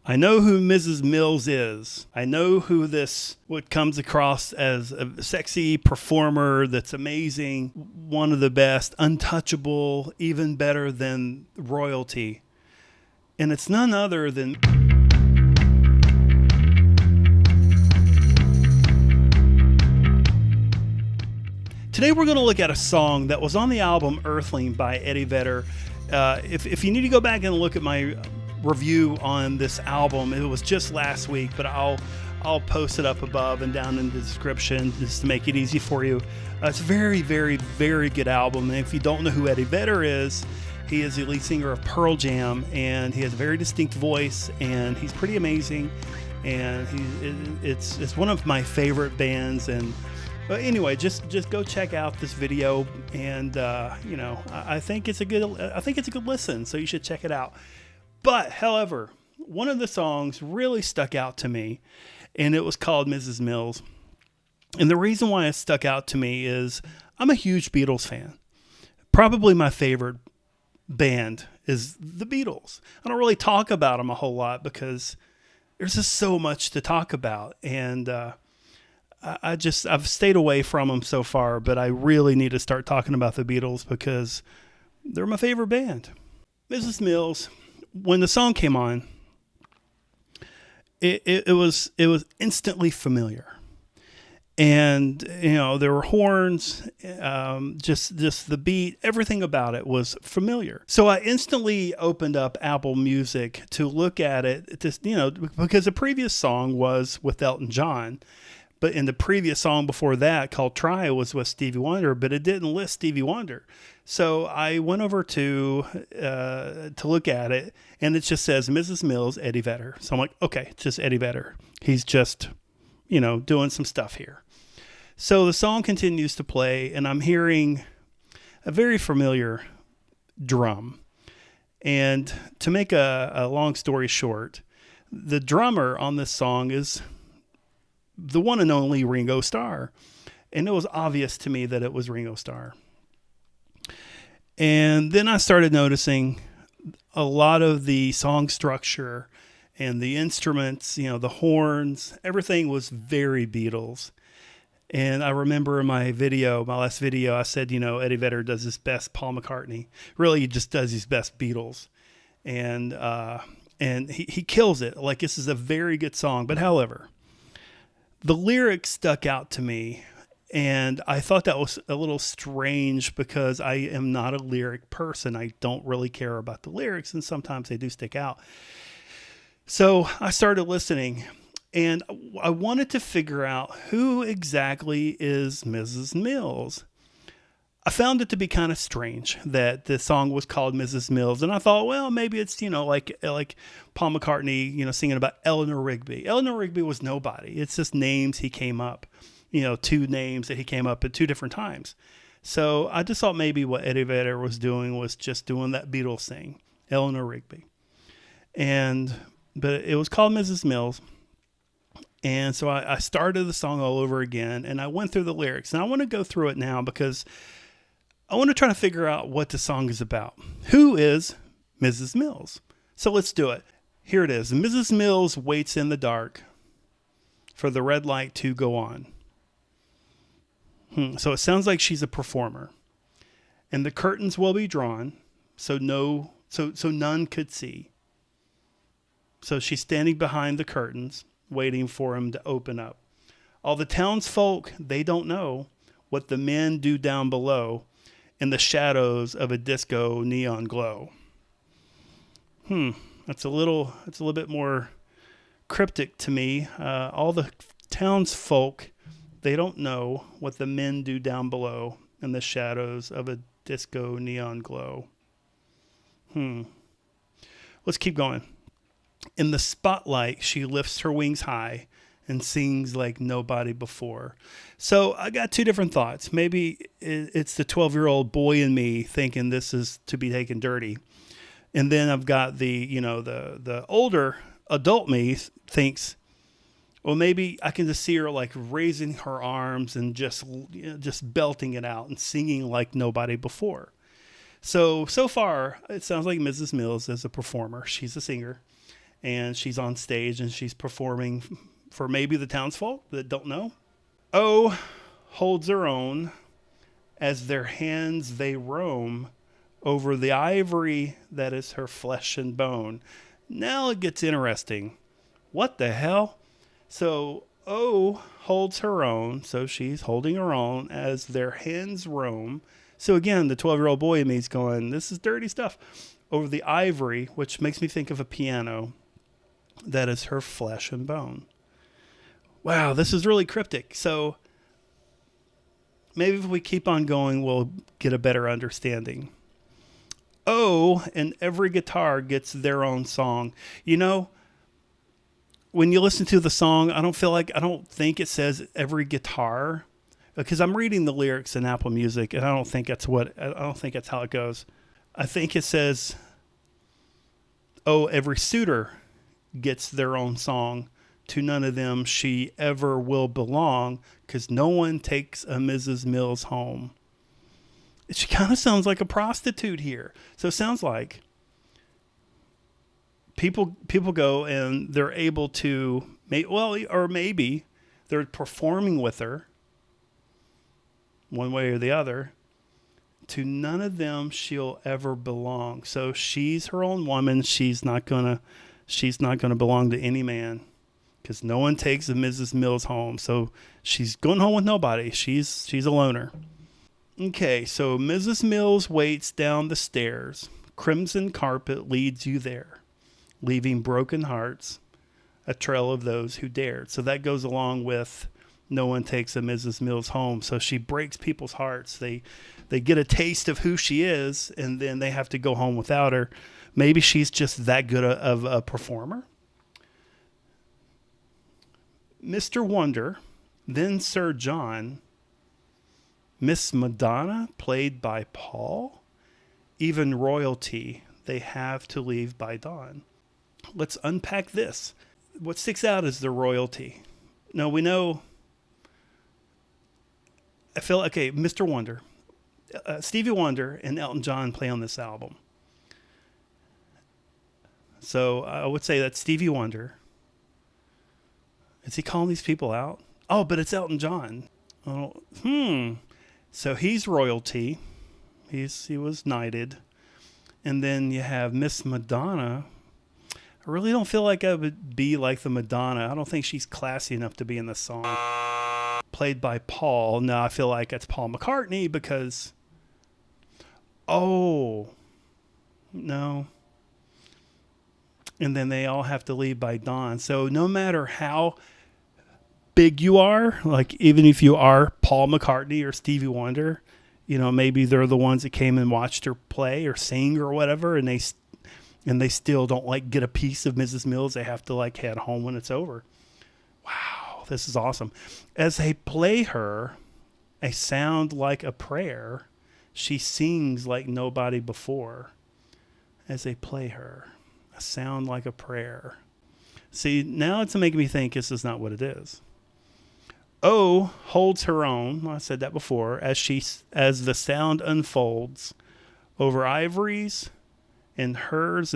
I know who Mrs. Mills is. I know who what comes across as a sexy performer that's amazing, one of the best, untouchable, even better than royalty. And it's none other than... Today we're going to look at a song that was on the album Earthling by Eddie Vedder. If you need to go back and look at my review on this album, it was just last week, but I'll post it up above and down in the description just to make it easy for you. It's a very, very, very good album. And if you don't know who Eddie Vedder is, he is the lead singer of Pearl Jam, and he has a very distinct voice, and he's pretty amazing. And it's one of my favorite bands. And but anyway, just go check out this video, and I think it's a good listen. So you should check it out. But however, one of the songs really stuck out to me, and it was called Mrs. Mills. And the reason why it stuck out to me is I'm a huge Beatles fan. Probably my favorite band is the Beatles. I don't really talk about them a whole lot because there's just so much to talk about, and I've stayed away from them so far, but I really need to start talking about the Beatles because they're my favorite band. Mrs. Mills, when the song came on, it was instantly familiar. And, there were horns, just the beat, everything about it was familiar. So I instantly opened up Apple Music to look at it, because the previous song was with Elton John. But in the previous song before that, called Try, was with Stevie Wonder, but it didn't list Stevie Wonder. So I went over to look at it, and it just says Mrs. Mills, Eddie Vedder. So I'm like, okay, it's just Eddie Vedder. He's just, doing some stuff here. So the song continues to play, and I'm hearing a very familiar drum. And to make a long story short, the drummer on this song is the one and only Ringo Starr. And it was obvious to me that it was Ringo Starr. And then I started noticing a lot of the song structure and the instruments, the horns, everything was very Beatles. And I remember in my last video, I said, Eddie Vedder does his best Paul McCartney. Really, he just does his best Beatles. And he kills it. Like, this is a very good song. But however, the lyrics stuck out to me, and I thought that was a little strange because I am not a lyric person. I don't really care about the lyrics, and sometimes they do stick out. So I started listening, and I wanted to figure out who exactly is Mrs. Mills. I found it to be kind of strange that the song was called Mrs. Mills. And I thought, well, maybe it's, like Paul McCartney, singing about Eleanor Rigby. Eleanor Rigby was nobody. It's just names he came up, two names that he came up at two different times. So I just thought maybe what Eddie Vedder was doing was just doing that Beatles thing, Eleanor Rigby. But it was called Mrs. Mills. And so I started the song all over again, and I went through the lyrics. And I want to go through it now because I want to try to figure out what the song is about. Who is Mrs. Mills? So let's do it. Here it is. Mrs. Mills waits in the dark for the red light to go on. So it sounds like she's a performer. And the curtains will be drawn so none could see. So she's standing behind the curtains, waiting for him to open up. All the townsfolk, they don't know what the men do down below in the shadows of a disco neon glow. That's a little bit more cryptic to me. All the townsfolk, they don't know what the men do down below in the shadows of a disco neon glow. Let's keep going. In the spotlight, she lifts her wings high and sings like nobody before. So I got two different thoughts. Maybe it's the 12-year-old boy in me thinking this is to be taken dirty. And then I've got the older adult me thinks, well, maybe I can just see her like raising her arms and just belting it out and singing like nobody before. So far, it sounds like Mrs. Mills is a performer. She's a singer. and she's on stage and she's performing for maybe the townsfolk that don't know. Oh holds her own as their hands they roam over the ivory that is her flesh and bone. Now it gets interesting. What the hell? So O holds her own, so she's holding her own as their hands roam. So again, the 12-year-old boy in me is going, this is dirty stuff. Over the ivory, which makes me think of a piano, that is her flesh and bone. Wow, this is really cryptic. So maybe if we keep on going, we'll get a better understanding. Oh, and every guitar gets their own song. You know, when you listen to the song, I don't think it says every guitar, because I'm reading the lyrics in Apple Music, and I don't think that's how it goes. I think it says, oh, every suitor gets their own song. To none of them she ever will belong, because no one takes a Mrs. Mills home. She kind of sounds like a prostitute here. So it sounds like people go and they're able to, or maybe they're performing with her one way or the other. To none of them she'll ever belong. So she's her own woman. She's not gonna belong to any man, because no one takes a Mrs. Mills home. So she's going home with nobody. She's a loner. Okay, so Mrs. Mills waits down the stairs. Crimson carpet leads you there, leaving broken hearts, a trail of those who dared. So that goes along with no one takes a Mrs. Mills home. So she breaks people's hearts. They get a taste of who she is, and then they have to go home without her. Maybe she's just that good of a performer. Mr. Wonder, then Sir John, Miss Madonna, played by Paul, even royalty, they have to leave by dawn. Let's unpack this. What sticks out is the royalty. Now, we know, I feel, okay, Mr. Wonder, Stevie Wonder and Elton John play on this album. So I would say that Stevie Wonder. Is he calling these people out? Oh, but it's Elton John. Oh, So he's royalty. He was knighted. And then you have Miss Madonna. I really don't feel like I would be like the Madonna. I don't think she's classy enough to be in the song. Played by Paul. No, I feel like it's Paul McCartney because... Oh. No. And then they all have to leave by dawn. So no matter how big you are, like even if you are Paul McCartney or Stevie Wonder, you know, maybe they're the ones that came and watched her play or sing or whatever, and they still don't like get a piece of Mrs. Mills. They have to like head home when it's over. Wow, this is awesome. As they play her a sound like a prayer, she sings like nobody before. As they play her a sound like a prayer. See, now it's making me think this is not what it is. O holds her own, I said that before, as the sound unfolds over ivories and hers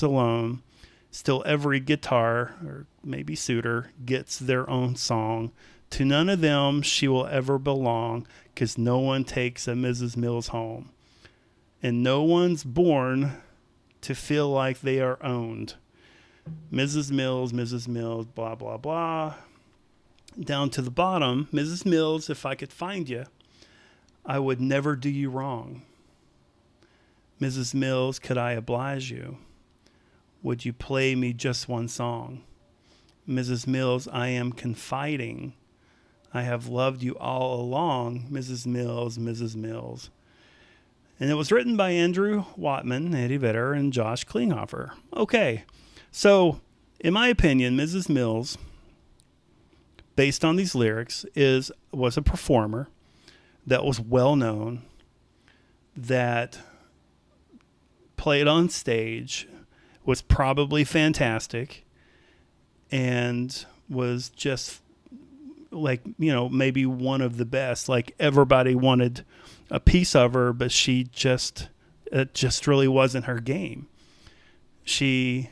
alone. Still every guitar, or maybe suitor, gets their own song. To none of them she will ever belong, 'cause no one takes a Mrs. Mills home. And no one's born to feel like they are owned. Mrs. Mills, blah, blah, blah. Down to the bottom, Mrs. Mills, if I could find you, I would never do you wrong. Mrs. Mills, could I oblige you? Would you play me just one song? Mrs. Mills, I am confiding. I have loved you all along, Mrs. Mills, Mrs. Mills. And it was written by Andrew Watman, Eddie Vedder, and Josh Klinghoffer. Okay, so in my opinion, Mrs. Mills, based on these lyrics, was a performer that was well known, that played on stage, was probably fantastic, and was just like, you know, maybe one of the best. Like everybody wanted a piece of her, but it just really wasn't her game. She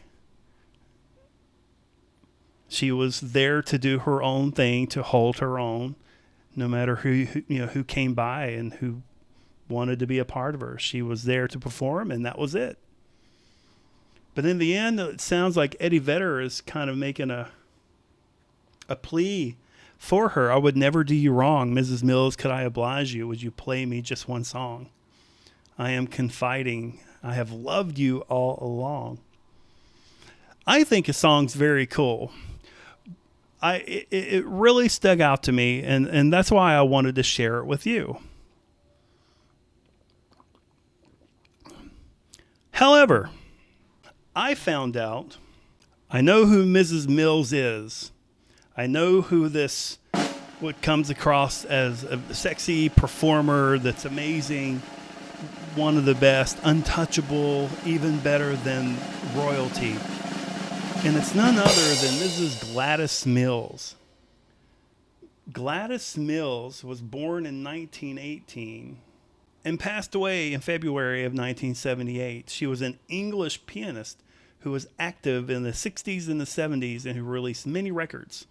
She was there to do her own thing, to hold her own, no matter who came by and who wanted to be a part of her. She was there to perform, and that was it. But in the end, it sounds like Eddie Vedder is kind of making a plea for her. I would never do you wrong. Mrs. Mills, could I oblige you? Would you play me just one song? I am confiding. I have loved you all along. I think the song's very cool. It really stuck out to me, and that's why I wanted to share it with you. However, I found out, I know who Mrs. Mills is. I know who what comes across as a sexy performer that's amazing, one of the best, untouchable, even better than royalty. And it's none other than Mrs. Gladys Mills. Gladys Mills was born in 1918 and passed away in February of 1978. She was an English pianist who was active in the 60s and the 70s and who released many records.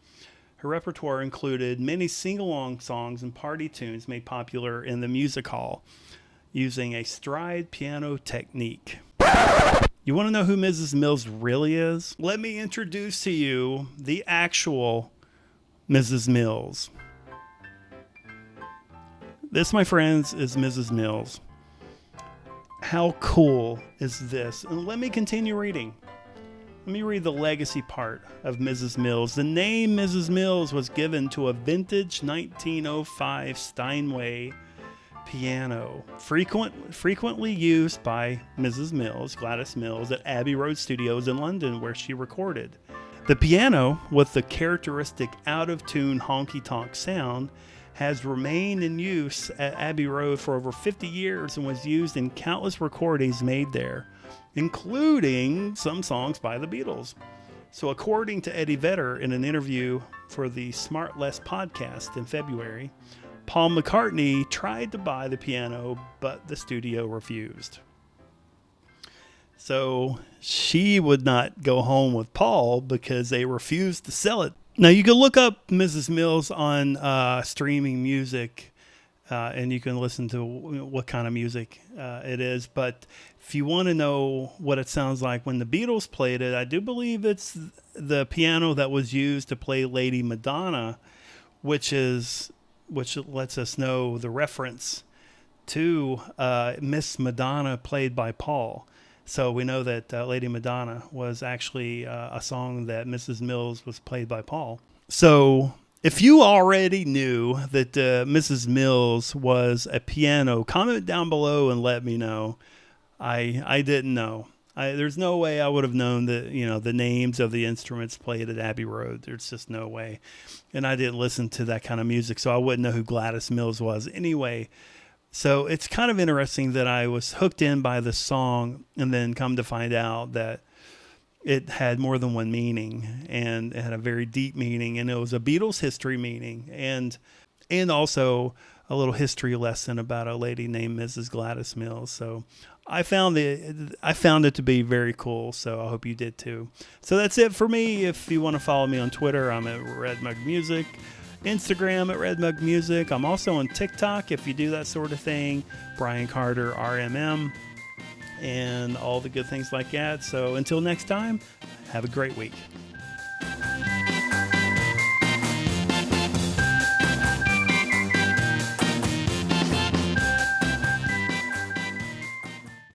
Her repertoire included many sing-along songs and party tunes made popular in the music hall using a stride piano technique. You want to know who Mrs. Mills really is? Let me introduce to you the actual Mrs. Mills. This, my friends, is Mrs. Mills. How cool is this? And let me continue reading. Let me read the legacy part of Mrs. Mills. The name Mrs. Mills was given to a vintage 1905 Steinway piano, frequently used by Mrs. Mills, Gladys Mills, at Abbey Road Studios in London, where she recorded. The piano, with the characteristic out-of-tune honky-tonk sound, has remained in use at Abbey Road for over 50 years and was used in countless recordings made there, including some songs by the Beatles. So according to Eddie Vedder in an interview for the Smart Less podcast in February, Paul McCartney tried to buy the piano, but the studio refused. So she would not go home with Paul because they refused to sell it. Now, you can look up Mrs. Mills on streaming music, and you can listen to what kind of music it is. But if you want to know what it sounds like when the Beatles played it, I do believe it's the piano that was used to play Lady Madonna, which lets us know the reference to Miss Madonna played by Paul. So we know that Lady Madonna was actually a song that Mrs. Mills was played by Paul. So if you already knew that Mrs. Mills was a piano, comment down below and let me know. I didn't know. There's no way I would have known the names of the instruments played at Abbey Road. There's just no way. And I didn't listen to that kind of music, so I wouldn't know who Gladys Mills was anyway. So it's kind of interesting that I was hooked in by the song and then come to find out that it had more than one meaning, and it had a very deep meaning, and it was a Beatles history meaning, and also a little history lesson about a lady named Mrs. Gladys Mills. So I found it to be very cool, so I hope you did too. So that's it for me. If you want to follow me on Twitter, I'm at Red Mug Music. Instagram at Red Mug Music. I'm also on TikTok if you do that sort of thing. Brian Carter RMM and all the good things like that. So until next time, have a great week.